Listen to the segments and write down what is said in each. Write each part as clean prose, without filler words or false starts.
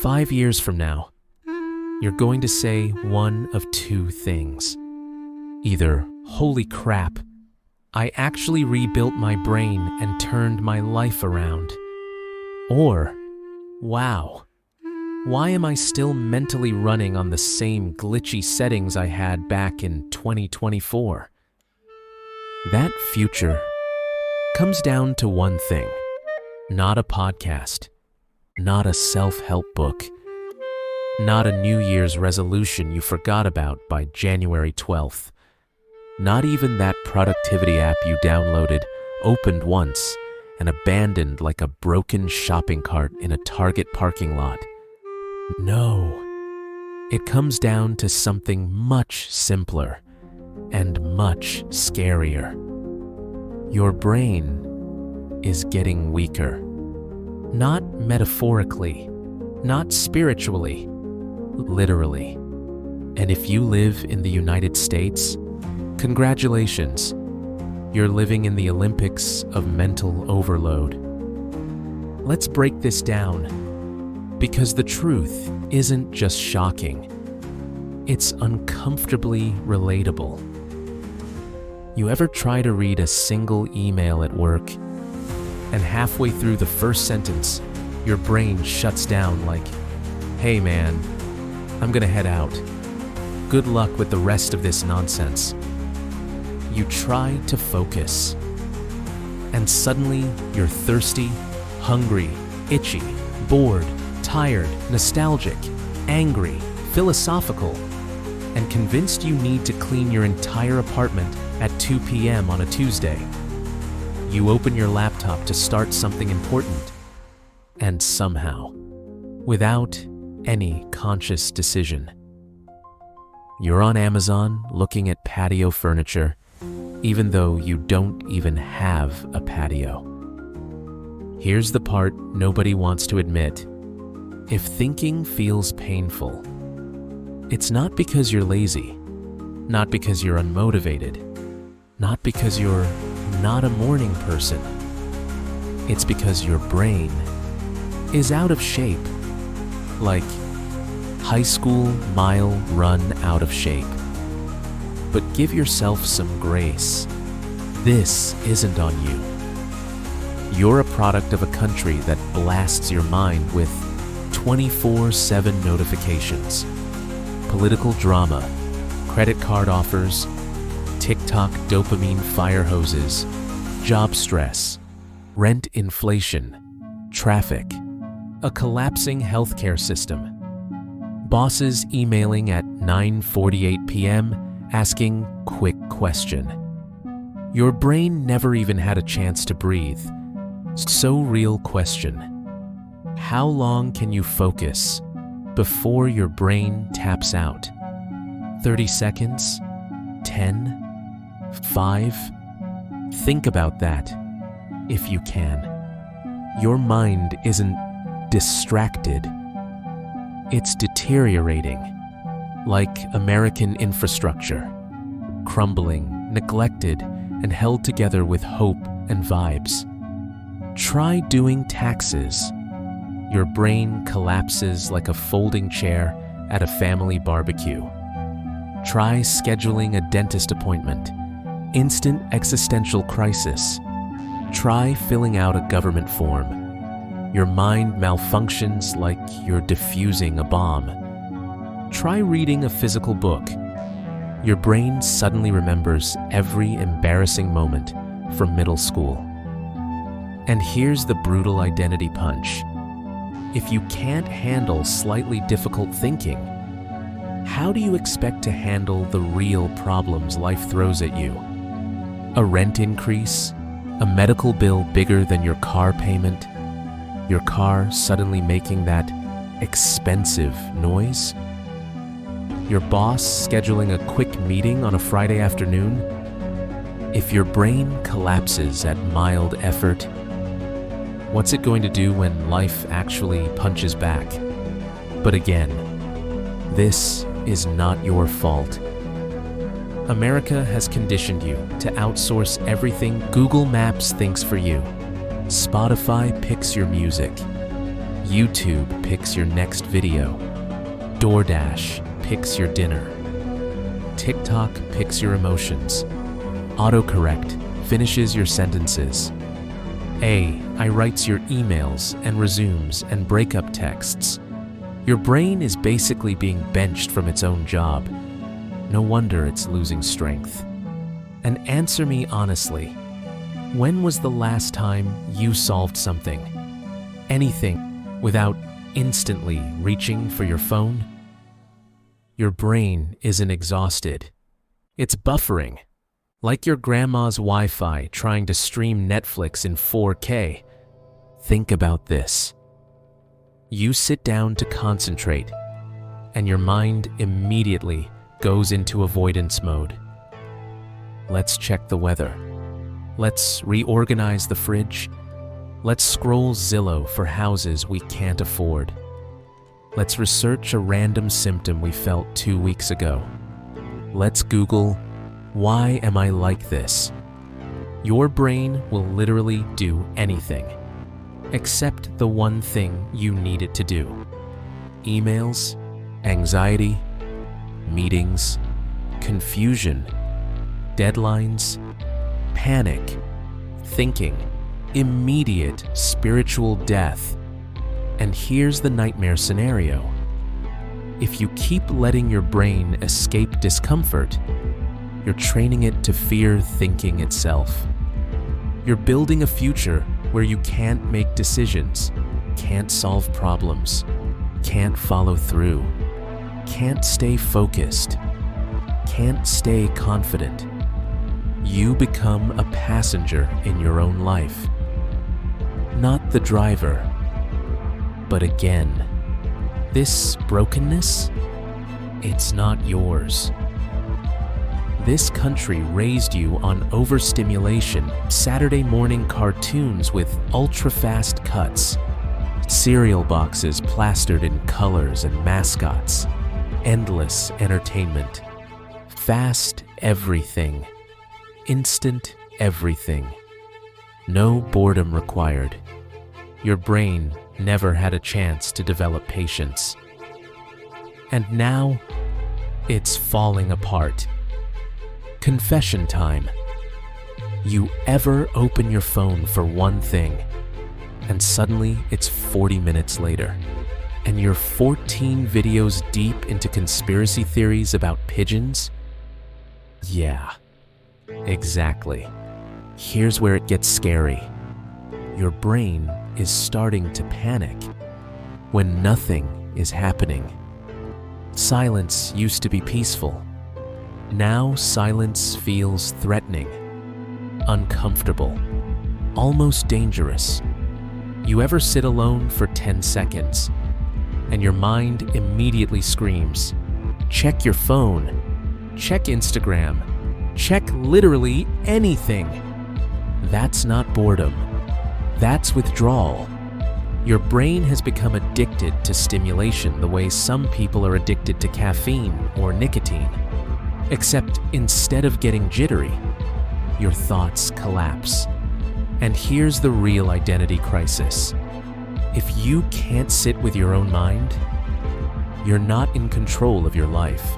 5 years from now, you're going to say one of two things. Either, holy crap, I actually rebuilt my brain and turned my life around. Or, wow, why am I still mentally running on the same glitchy settings I had back in 2024? That future comes down to one thing. Not a podcast, not a self-help book, not a New Year's resolution you forgot about by January 12th. Not even that productivity app you downloaded, opened once, and abandoned like a broken shopping cart in a Target parking lot. No, it comes down to something much simpler and much scarier. Your brain is getting weaker. Not metaphorically, not spiritually, literally. And if you live in the United States, congratulations, you're living in the Olympics of mental overload. Let's break this down, because the truth isn't just shocking, it's uncomfortably relatable. You ever try to read a single email at work, and halfway through the first sentence, your brain shuts down like, hey man, I'm gonna head out. Good luck with the rest of this nonsense. You try to focus, and suddenly you're thirsty, hungry, itchy, bored, tired, nostalgic, angry, philosophical, and convinced you need to clean your entire apartment at 2 p.m. on a Tuesday. You open your laptop to start something important, and somehow, without any conscious decision, you're on Amazon looking at patio furniture, even though you don't even have a patio. Here's the part nobody wants to admit. If thinking feels painful, it's not because you're lazy, not because you're unmotivated, not because you're not a morning person. It's because your brain is out of shape, like high school mile run out of shape. But give yourself some grace. This isn't on you. You're a product of a country that blasts your mind with 24/7 notifications, political drama, credit card offers, TikTok dopamine fire hoses, job stress, rent inflation, traffic, a collapsing healthcare system, bosses emailing at 9:48 p.m. asking quick question. Your brain never even had a chance to breathe. So real question. How long can you focus before your brain taps out? 30 seconds? 10? 5? Think about that, if you can. Your mind isn't distracted. It's deteriorating, like American infrastructure, crumbling, neglected, and held together with hope and vibes. Try doing taxes. Your brain collapses like a folding chair at a family barbecue. Try scheduling a dentist appointment. Instant existential crisis. Try filling out a government form. Your mind malfunctions like you're defusing a bomb. Try reading a physical book. Your brain suddenly remembers every embarrassing moment from middle school. And here's the brutal identity punch. If you can't handle slightly difficult thinking, how do you expect to handle the real problems life throws at you? A rent increase? A medical bill bigger than your car payment? Your car suddenly making that expensive noise? Your boss scheduling a quick meeting on a Friday afternoon? If your brain collapses at mild effort, what's it going to do when life actually punches back? But again, this is not your fault. America has conditioned you to outsource everything Google Maps thinks for you. Spotify picks your music. YouTube picks your next video. DoorDash picks your dinner. TikTok picks your emotions. Autocorrect finishes your sentences. AI writes your emails and resumes and breakup texts. Your brain is basically being benched from its own job. No wonder it's losing strength. And answer me honestly, when was the last time you solved something? Anything without instantly reaching for your phone? Your brain isn't exhausted. It's buffering. Like your grandma's Wi-Fi trying to stream Netflix in 4K. Think about this. You sit down to concentrate, and your mind immediately goes into avoidance mode. Let's check the weather. Let's reorganize the fridge. Let's scroll Zillow for houses we can't afford. Let's research a random symptom we felt 2 weeks ago. Let's Google, why am I like this? Your brain will literally do anything, except the one thing you need it to do. Emails, anxiety, meetings, confusion, deadlines, panic, thinking, immediate spiritual death. And here's the nightmare scenario. If you keep letting your brain escape discomfort, you're training it to fear thinking itself. You're building a future where you can't make decisions, can't solve problems, can't follow through, can't stay focused, can't stay confident. You become a passenger in your own life. Not the driver. But again, this brokenness, it's not yours. This country raised you on overstimulation, Saturday morning cartoons with ultra-fast cuts, cereal boxes plastered in colors and mascots, endless entertainment, fast everything, instant everything, no boredom required. Your brain never had a chance to develop patience. And now, it's falling apart. Confession time. You ever open your phone for one thing, and suddenly it's 40 minutes later, and you're 14 videos deep into conspiracy theories about pigeons? Yeah, exactly. Here's where it gets scary. Your brain is starting to panic when nothing is happening. Silence used to be peaceful. Now silence feels threatening, uncomfortable, almost dangerous. You ever sit alone for 10 seconds and your mind immediately screams, check your phone, check Instagram, check literally anything. That's not boredom. That's withdrawal. Your brain has become addicted to stimulation the way some people are addicted to caffeine or nicotine. Except instead of getting jittery, your thoughts collapse. And here's the real identity crisis. If you can't sit with your own mind, you're not in control of your life.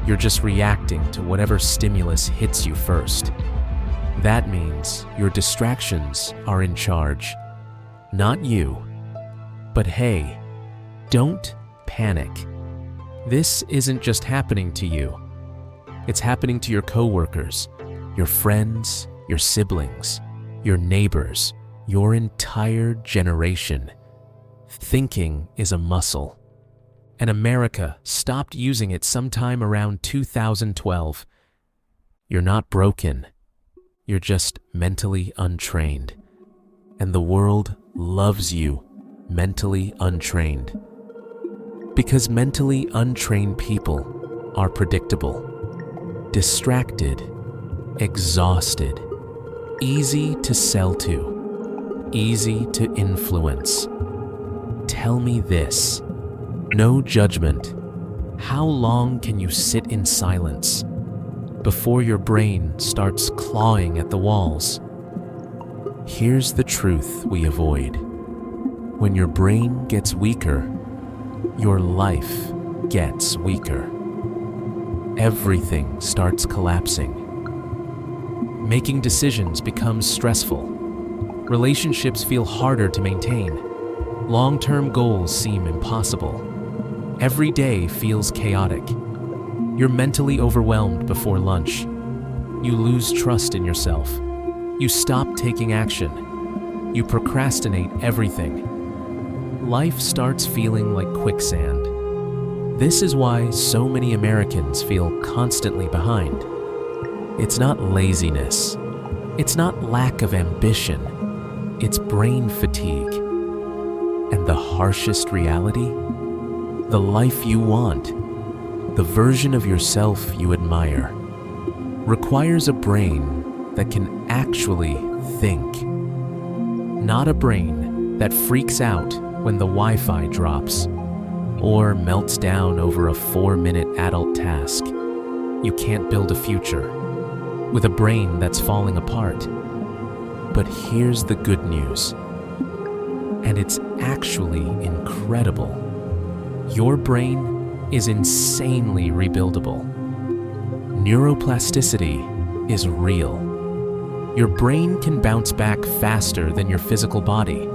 You're just reacting to whatever stimulus hits you first. That means your distractions are in charge, not you. But hey, don't panic. This isn't just happening to you. It's happening to your coworkers, your friends, your siblings, your neighbors, your entire generation. Thinking is a muscle, and America stopped using it sometime around 2012. You're not broken. You're just mentally untrained. And the world loves you mentally untrained. Because mentally untrained people are predictable, distracted, exhausted, easy to sell to, easy to influence. Tell me this, no judgment. How long can you sit in silence before your brain starts clawing at the walls? Here's the truth we avoid. When your brain gets weaker, your life gets weaker. Everything starts collapsing. Making decisions becomes stressful. Relationships feel harder to maintain. Long-term goals seem impossible. Every day feels chaotic. You're mentally overwhelmed before lunch. You lose trust in yourself. You stop taking action. You procrastinate everything. Life starts feeling like quicksand. This is why so many Americans feel constantly behind. It's not laziness. It's not lack of ambition. It's brain fatigue. And the harshest reality? The life you want, the version of yourself you admire, requires a brain that can actually think. Not a brain that freaks out when the Wi-Fi drops or melts down over a 4-minute adult task. You can't build a future with a brain that's falling apart. But here's the good news, and it's actually incredible. Your brain is insanely rebuildable. Neuroplasticity is real. Your brain can bounce back faster than your physical body.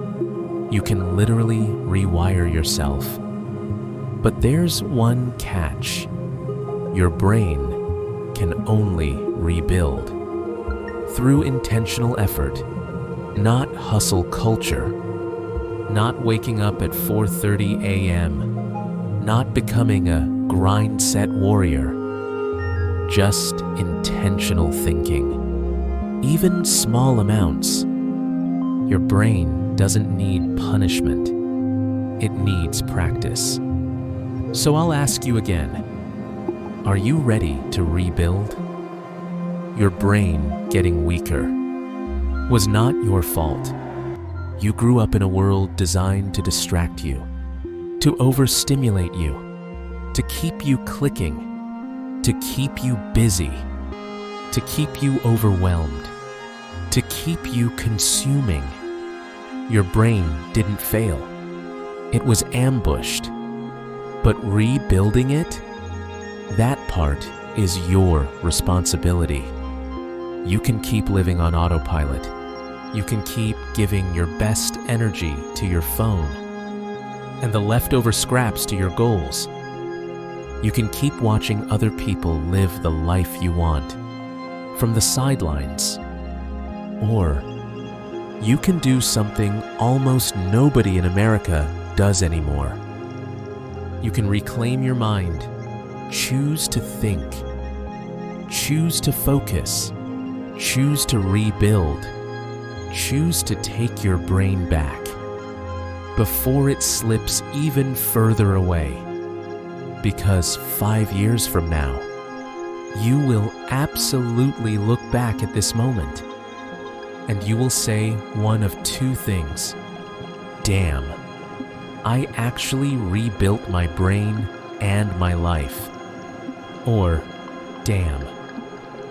You can literally rewire yourself. But there's one catch. Your brain can only rebuild through intentional effort, not hustle culture, not waking up at 4:30 a.m., not becoming a grind-set warrior, just intentional thinking. Even small amounts. Your brain doesn't need punishment. It needs practice. So I'll ask you again, are you ready to rebuild? Your brain getting weaker was not your fault. You grew up in a world designed to distract you, to overstimulate you, to keep you clicking, to keep you busy, to keep you overwhelmed, to keep you consuming. Your brain didn't fail. It was ambushed. But rebuilding it, that part is your responsibility. You can keep living on autopilot. You can keep giving your best energy to your phone and the leftover scraps to your goals. You can keep watching other people live the life you want from the sidelines. Or you can do something almost nobody in America does anymore. You can reclaim your mind, choose to think, choose to focus, choose to rebuild, choose to take your brain back before it slips even further away. Because 5 years from now, you will absolutely look back at this moment and you will say one of two things. Damn, I actually rebuilt my brain and my life. Or, damn,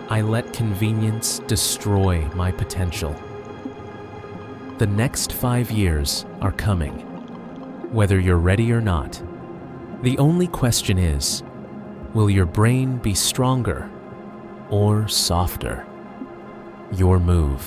I let convenience destroy my potential. The next 5 years are coming, whether you're ready or not. The only question is, will your brain be stronger or softer? Your move.